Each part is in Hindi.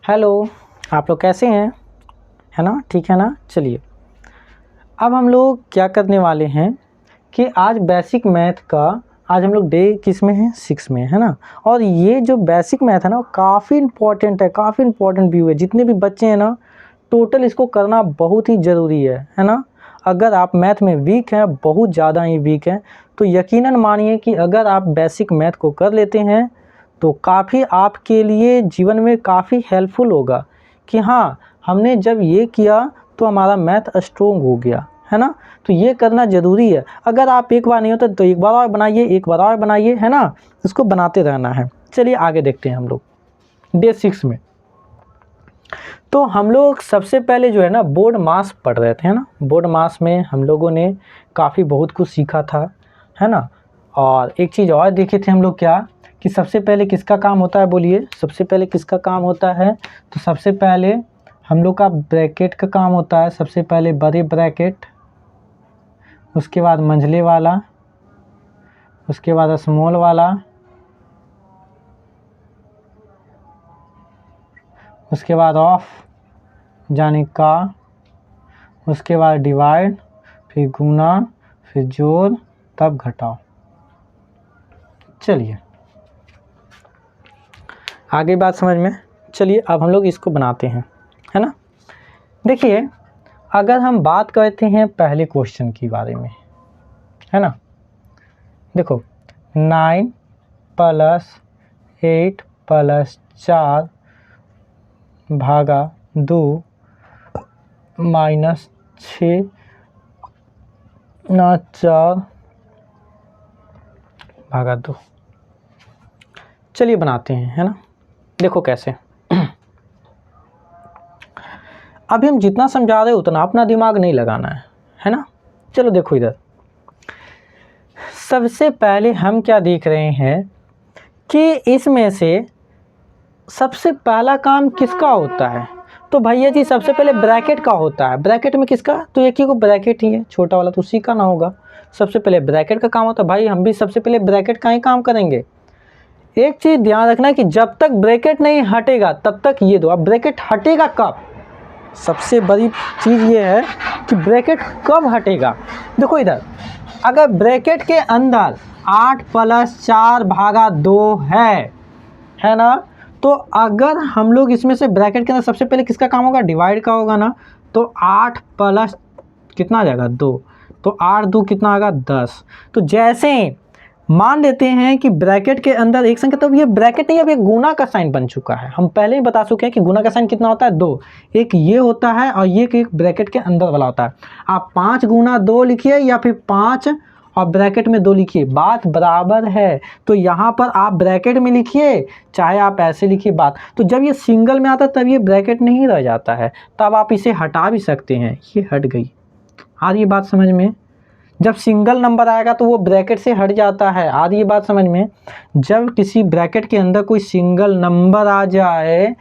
हेलो, आप लोग कैसे हैं? है ना, ठीक है ना? चलिए, अब हम लोग क्या करने वाले हैं कि आज बेसिक मैथ का आज हम लोग डे किस में हैं? 6 में, है ना। और ये जो बेसिक मैथ है ना, वो काफ़ी इम्पॉर्टेंट है, काफ़ी इम्पॉर्टेंट व्यू है। जितने भी बच्चे हैं ना, टोटल इसको करना बहुत ही ज़रूरी है ना। अगर आप मैथ में वीक हैं, बहुत ज़्यादा ही वीक हैं, तो यकीनन मानिए कि अगर आप बेसिक मैथ को कर लेते हैं तो काफ़ी आपके लिए जीवन में काफ़ी हेल्पफुल होगा कि हाँ, हमने जब ये किया तो हमारा मैथ स्ट्रोंग हो गया, है ना। तो ये करना ज़रूरी है। अगर आप एक बार नहीं होता तो एक बार और बनाइए, एक बार और बनाइए, है ना। इसको बनाते रहना है। चलिए आगे देखते हैं हम लोग डे 6 में। तो हम लोग सबसे पहले जो है ना बोर्ड मास पढ़ रहे थे, है ना। बोर्ड मास में हम लोगों ने काफ़ी बहुत कुछ सीखा था, है ना। और एक चीज़ और देखे थे हम लोग क्या कि सबसे पहले किसका काम होता है, बोलिए सबसे पहले किसका काम होता है। तो सबसे पहले हम लोग का ब्रैकेट का काम होता है। सबसे पहले बड़े ब्रैकेट, उसके बाद मंझले वाला, उसके बाद स्मॉल वाला, उसके बाद ऑफ यानी का, उसके बाद डिवाइड, फिर गुना, फिर जोड़, तब घटाओ। चलिए आगे बात समझ में। चलिए अब हम लोग इसको बनाते हैं, है ना। देखिए अगर हम बात करते हैं पहले क्वेश्चन के बारे में, है ना। देखो 9 + 8 + 4 भागा 2 -6 ना 4 भागा 2। चलिए बनाते हैं, है ना। देखो कैसे। अभी हम जितना समझा रहे उतना अपना दिमाग नहीं लगाना है ना। चलो देखो इधर, सबसे पहले हम क्या देख रहे हैं कि इसमें से सबसे पहला काम किसका होता है। तो भैया जी सबसे पहले ब्रैकेट का होता है। ब्रैकेट में किसका? तो एक ही को ब्रैकेट ही है, छोटा वाला तो उसी का ना होगा। सबसे पहले ब्रैकेट का काम होता है। भाई हम भी सबसे पहले ब्रैकेट का ही काम करेंगे। एक चीज़ ध्यान रखना कि जब तक ब्रैकेट नहीं हटेगा तब तक ये दो। अब ब्रैकेट हटेगा कब? सबसे बड़ी चीज़ ये है कि ब्रैकेट कब हटेगा। देखो इधर, अगर ब्रैकेट के अंदर 8 + 4 भागा 2 है ना। तो अगर हम लोग इसमें से ब्रैकेट के अंदर सबसे पहले किसका काम होगा? डिवाइड का होगा ना। तो 8 + कितना आ जाएगा? 2। तो 8 2 कितना आएगा? 10। तो जैसे मान लेते हैं कि ब्रैकेट के अंदर एक संख्या, तो ये ब्रैकेट नहीं, अब ये गुना का साइन बन चुका है। हम पहले ही बता चुके हैं कि गुना का साइन कितना होता है? 2। एक ये होता है और ये एक ब्रैकेट के अंदर वाला होता है। आप 5 × 2 लिखिए या फिर 5 और ब्रैकेट में 2 लिखिए, बात बराबर है। तो यहाँ पर आप ब्रैकेट में लिखिए चाहे आप ऐसे लिखिए बात। तो जब ये सिंगल में आता है तब ये ब्रैकेट नहीं रह जाता है, तब आप इसे हटा भी सकते हैं। ये हट गई। आ रही बात समझ में? जब सिंगल नंबर आएगा तो वो ब्रैकेट से हट जाता है। आ रही बात समझ में? जब किसी ब्रैकेट के अंदर कोई सिंगल नंबर आ जाए,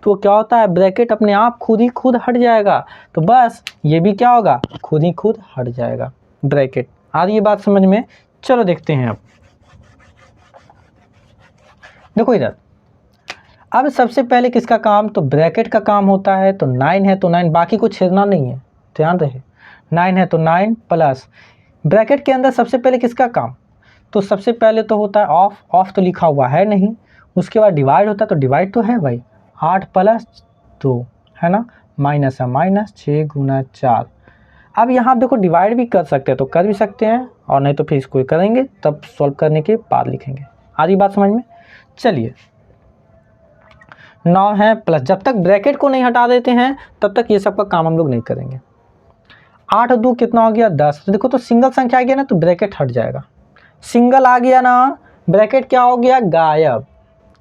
तो क्या होता है? ब्रैकेट अपने आप खुद हट जाएगा। तो बस ये भी क्या होगा? खुद हट जाएगा ब्रैकेट। आ रही बात समझ में? चलो देखते हैं अब। देखो इधर, अब सबसे पहले किसका काम? तो ब्रैकेट का काम होता है। तो 9 है तो 9, बाकी कुछ छेड़ना नहीं है, ध्यान रहे। 9 है तो 9 प्लस ब्रैकेट के अंदर सबसे पहले किसका काम? तो सबसे पहले तो होता है ऑफ। ऑफ तो लिखा हुआ है नहीं। उसके बाद डिवाइड होता है, तो डिवाइड तो है भाई। 8 + 2 है ना, माइनस है माइनस 6 × 4। अब यहाँ देखो डिवाइड भी कर सकते हैं तो कर भी सकते हैं, और नहीं तो फिर इसको करेंगे तब सॉल्व करने के बाद लिखेंगे। आ रही बात समझ में? चलिए 9 है प्लस, जब तक ब्रैकेट को नहीं हटा देते हैं तब तक ये सब का काम हम लोग नहीं करेंगे। 8 और 2 कितना हो गया? 10। तो देखो, तो सिंगल संख्या आ गया ना तो ब्रैकेट हट जाएगा। सिंगल आ गया ना, ब्रैकेट क्या हो गया? गायब।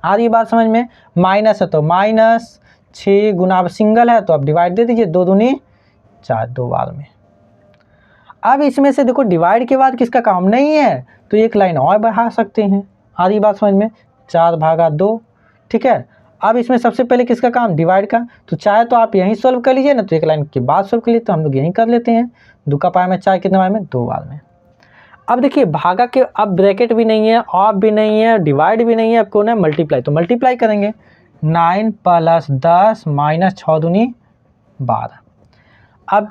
आ रही बात समझ में? माइनस है तो -6 गुना, अब सिंगल है तो अब डिवाइड दे दीजिए, 2 दूनी 4, 2 बार में। अब इसमें से देखो डिवाइड के बाद किसका काम नहीं है, तो एक लाइन और बढ़ा सकते हैं। आ रही बात समझ में? 4 भागा 2, ठीक है। अब इसमें सबसे पहले किसका काम? डिवाइड का। तो चाहे तो आप यहीं सॉल्व कर लीजिए ना, तो एक लाइन के बाद सॉल्व कर लीजिए, तो हम लोग यहीं कर लेते हैं। 2 का पाया में 4, कितने बार में? 2 बार में। अब देखिए भागा के, अब ब्रैकेट भी नहीं है, ऑफ भी नहीं है, डिवाइड भी नहीं है, अब कौन है मल्टीप्लाई, तो मल्टीप्लाई करेंगे 9 + 10 - 6 दूनी 12। अब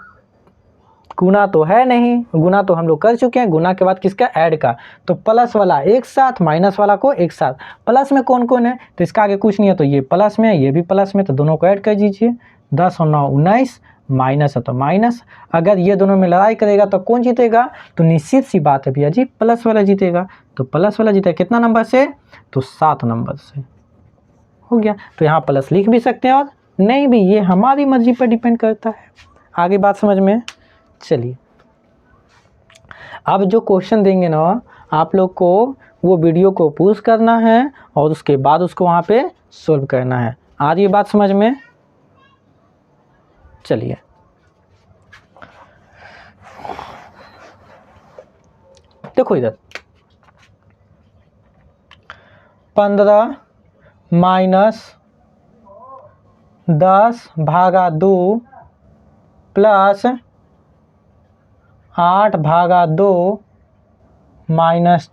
गुना तो है नहीं, गुना तो हम लोग कर चुके हैं, गुना के बाद किसका ऐड का, तो प्लस वाला एक साथ, माइनस वाला को एक साथ। प्लस में कौन कौन है, तो इसका आगे कुछ नहीं है, तो ये प्लस में, ये भी प्लस में, तो दोनों को ऐड कर दीजिए। 10 और 9 19, माइनस है तो माइनस। अगर ये दोनों में लड़ाई करेगा तो कौन जीतेगा, तो निश्चित सी बात है भैया जी प्लस वाला जीतेगा। तो प्लस वाला जीतेगा कितना नंबर से, तो 7 नंबर से। हो गया, तो यहाँ प्लस लिख भी सकते हैं और नहीं भी, ये हमारी मर्जी पर डिपेंड करता है। आगे बात समझ में। चलिए अब जो क्वेश्चन देंगे ना, आप लोग को वो वीडियो को पॉज करना है और उसके बाद उसको वहाँ पे सोल्व करना है। आ रही है बात समझ में। चलिए देखो इधर 15 - 10/2 प्लस 8/2 -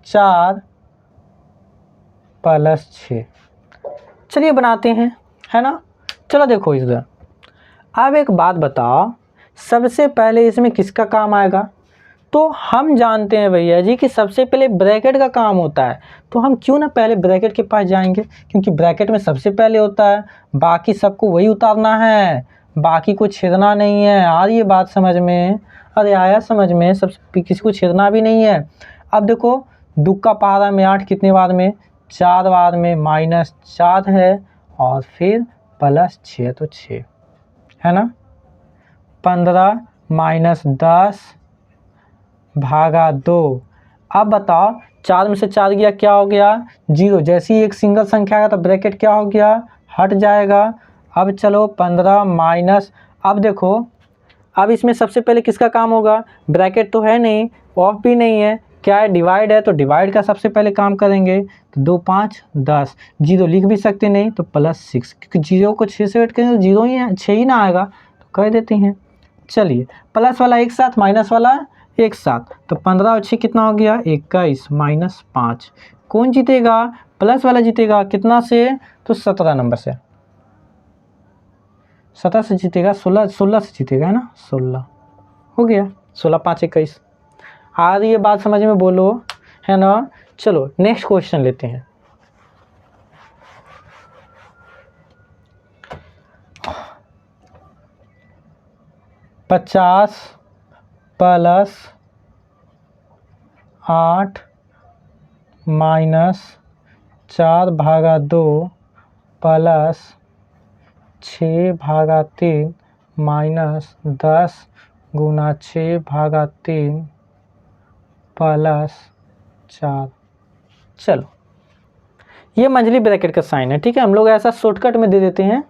4 + 6। चलिए बनाते हैं, है ना। चलो देखो इधर, अब एक बात बताओ, सबसे पहले इसमें किसका काम आएगा, तो हम जानते हैं भैया जी कि सबसे पहले ब्रैकेट का काम होता है। तो हम क्यों ना पहले ब्रैकेट के पास जाएंगे, क्योंकि ब्रैकेट में सबसे पहले होता है, बाकी सबको वही उतारना है, बाकी को छेदना नहीं है। आ रही है बात समझ में, अरे आया समझ में, सब किसी को छेदना भी नहीं है। अब देखो दो का पहाड़ा में 8 कितने बार में, 4 बार में, -4 है और फिर +6, तो 6 है ना। 15 - 10/2। अब बताओ 4 में से 4 गया क्या हो गया, 0। जैसे ही एक सिंगल संख्या आएगा तो ब्रैकेट क्या हो गया, हट जाएगा। अब चलो 15 माइनस, अब देखो अब इसमें सबसे पहले किसका काम होगा, ब्रैकेट तो है नहीं, ऑफ भी नहीं है, क्या है डिवाइड है, तो डिवाइड का सबसे पहले काम करेंगे। तो 2 5 10, 0 लिख भी सकते नहीं तो +6, क्योंकि 0 को 6 से ऐड करेंगे तो 0 ही है, 6 ही ना आएगा, तो कर देते हैं। चलिए प्लस वाला एक साथ, माइनस वाला एक साथ, तो 15 और 6 कितना हो गया, 21 - 5। कौन जीतेगा, प्लस वाला जीतेगा, कितना से, तो 17 नंबर से, 17 से जीतेगा, 16 से जीतेगा, है ना, 16 हो गया। 16 5 21। आ रही है बात समझ में, बोलो, है ना। चलो नेक्स्ट क्वेश्चन लेते हैं। +50 + 8 - 4/2 + 6/3 - 10 × 6/3 + 4। चलो ये मंझली ब्रैकेट का साइन है, ठीक है, हम लोग ऐसा शॉर्टकट में दे देते हैं,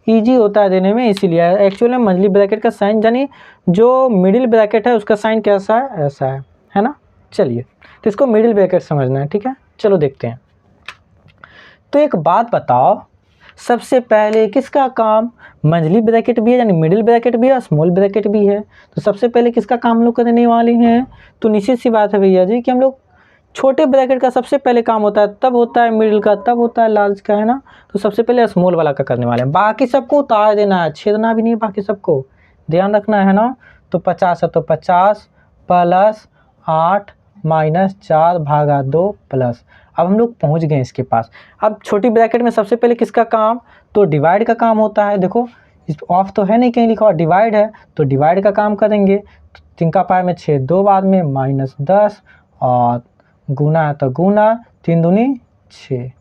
इजी होता है देने में, इसीलिए। एक्चुअली में मंझली ब्रैकेट का साइन यानी जो मिडिल ब्रैकेट है उसका साइन कैसा है, ऐसा है ना। चलिए तो इसको मिडिल ब्रैकेट समझना है, ठीक है। चलो देखते हैं। तो एक बात बताओ, सबसे पहले किसका काम, मंझली ब्रैकेट भी है यानी मिडिल ब्रैकेट भी है और स्मॉल ब्रैकेट भी है, तो सबसे पहले किसका काम हम लोग करने वाले हैं, तो निश्चित सी बात है भैया जी कि हम लोग छोटे ब्रैकेट का सबसे पहले काम होता है, तब होता है मिडिल का, तब होता है लार्ज का, है ना। तो सबसे पहले स्मॉल वाला का करने वाले हैं, बाकी सबको उतार देना है, छेदना भी नहीं है, बाकी सबको ध्यान रखना है ना। तो 50 है तो 50 + 8 - 4/2 प्लस, अब हम लोग पहुंच गए इसके पास। अब छोटी ब्रैकेट में सबसे पहले किसका काम, तो डिवाइड का काम होता है। देखो इस ऑफ तो है नहीं कहीं लिखा हुआ, डिवाइड है, तो डिवाइड का काम करेंगे। 3 का पावर में 6, 2 बार में -10 और गुना है तो गुना, 3 दूनी 6।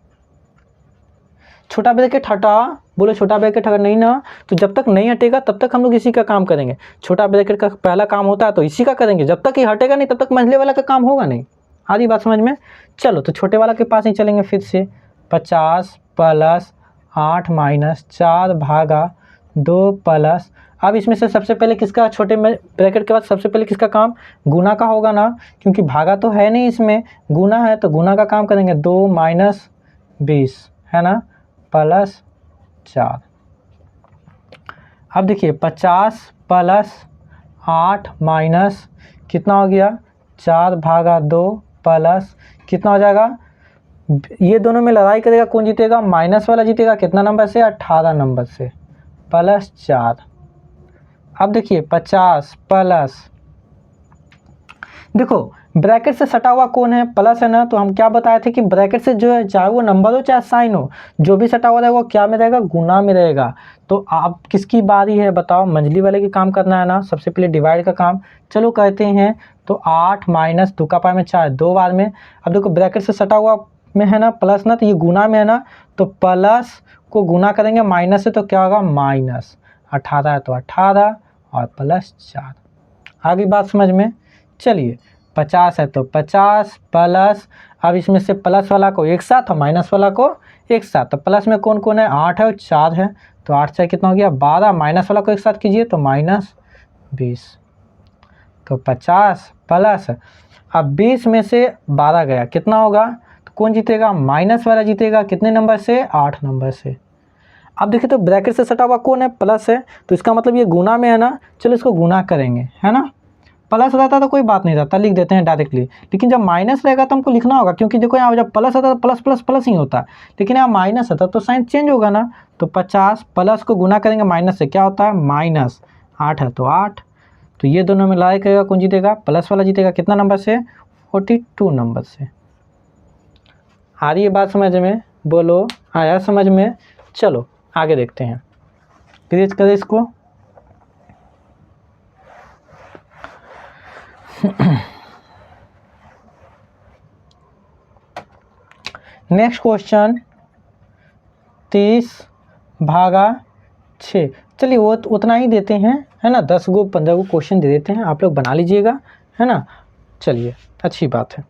छोटा ब्रैकेट हटा, बोलो छोटा ब्रैकेट अगर नहीं ना, तो जब तक नहीं हटेगा तब तक हम लोग इसी का काम करेंगे। छोटा ब्रैकेट का पहला काम होता है तो इसी का करेंगे, जब तक ये हटेगा नहीं तब तक मंझले वाला का काम होगा नहीं। आधी बात समझ में। चलो तो छोटे वाला के पास ही चलेंगे फिर से। 50 + 8 - 4/2 प्लस, अब इसमें से सबसे पहले किसका, छोटे में ब्रैकेट के बाद सबसे पहले किसका काम, गुना का होगा ना, क्योंकि भागा तो है नहीं इसमें, गुना है तो गुना का काम करेंगे। 2 - 20 है ना, +4। अब देखिए 50 + 8 - कितना हो गया 4 भागा 2 प्लस कितना हो जाएगा, ये दोनों में लड़ाई करेगा, कौन जीतेगा, माइनस वाला जीतेगा, कितना नंबर से, 18 नंबर से, प्लस 4। अब देखिए 50 प्लस, देखो ब्रैकेट से सटा हुआ कौन है, प्लस है ना, तो हम क्या बताए थे कि ब्रैकेट से जो है, चाहे वो नंबर हो चाहे साइन हो, जो भी सटा हुआ रहेगा वो क्या में रहेगा, गुना में रहेगा। तो आप किसकी बारी है बताओ, मंझली वाले की काम करना है ना, सबसे पहले डिवाइड का काम, चलो कहते हैं। तो 8 माइनस 2 का पावर में 4 2 बार में। अब देखो ब्रैकेट से सटा हुआ में है ना प्लस ना, तो ये गुना में है ना, तो प्लस को गुना करेंगे माइनस से, तो क्या होगा, माइनस 18 है तो 18 और प्लस 4। आगे बात समझ में। चलिए 50 है तो 50 प्लस, अब इसमें से प्लस वाला को एक साथ और माइनस वाला को एक साथ, तो प्लस में कौन कौन है, 8 है और 4 है, तो 8 से कितना हो गया 12, माइनस वाला को एक साथ कीजिए तो माइनस 20। तो 50 प्लस, अब 20 में से 12 गया, कितना होगा, तो कौन जीतेगा, माइनस वाला जीतेगा, कितने नंबर से, 8 नंबर से। अब देखिए तो ब्रैकेट से सटा हुआ कौन है, प्लस है, तो इसका मतलब ये गुना में है ना, चलो इसको गुना करेंगे, है ना। प्लस रहता तो कोई बात नहीं रहता, लिख देते हैं डायरेक्टली, लेकिन जब माइनस रहेगा तो हमको लिखना होगा, क्योंकि देखो यहाँ जब प्लस आता तो प्लस प्लस प्लस ही होता है, लेकिन यहाँ माइनस आता तो साइन चेंज होगा ना। तो 50 प्लस को गुना करेंगे माइनस से, क्या होता है, माइनस 8 है तो 8, तो ये दोनों में लड़ाई करेगा, कौन जीतेगा, प्लस वाला जीतेगा, कितना नंबर से, 42 नंबर से। आ रही है बात समझ में, बोलो आया समझ में। चलो आगे देखते हैं, क्रिएट करें इसको। नेक्स्ट क्वेश्चन 30 भागा 6। चलिए वो उतना ही देते हैं, है ना, 10 गो 15 गो क्वेश्चन दे देते हैं, आप लोग बना लीजिएगा, है ना। चलिए अच्छी बात है।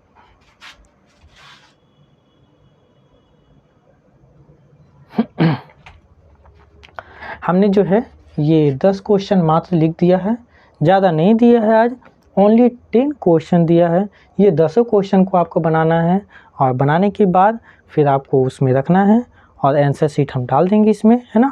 हमने जो है ये 10 क्वेश्चन मात्र लिख दिया है, ज़्यादा नहीं दिया है आज, ओनली 10 क्वेश्चन दिया है। ये 10 क्वेश्चन को आपको बनाना है, और बनाने के बाद फिर आपको उसमें रखना है, और आंसर शीट हम डाल देंगे इसमें, है ना,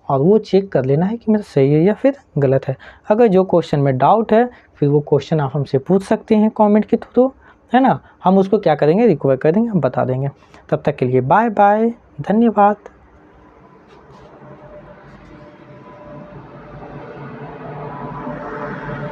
और वो चेक कर लेना है कि मेरा सही है या फिर गलत है। अगर जो क्वेश्चन में डाउट है फिर वो क्वेश्चन आप हमसे पूछ सकते हैं कमेंट के थ्रू, है ना, हम उसको क्या करेंगे, रिकवर कर देंगे, हम बता देंगे। तब तक के लिए बाय बाय, धन्यवाद।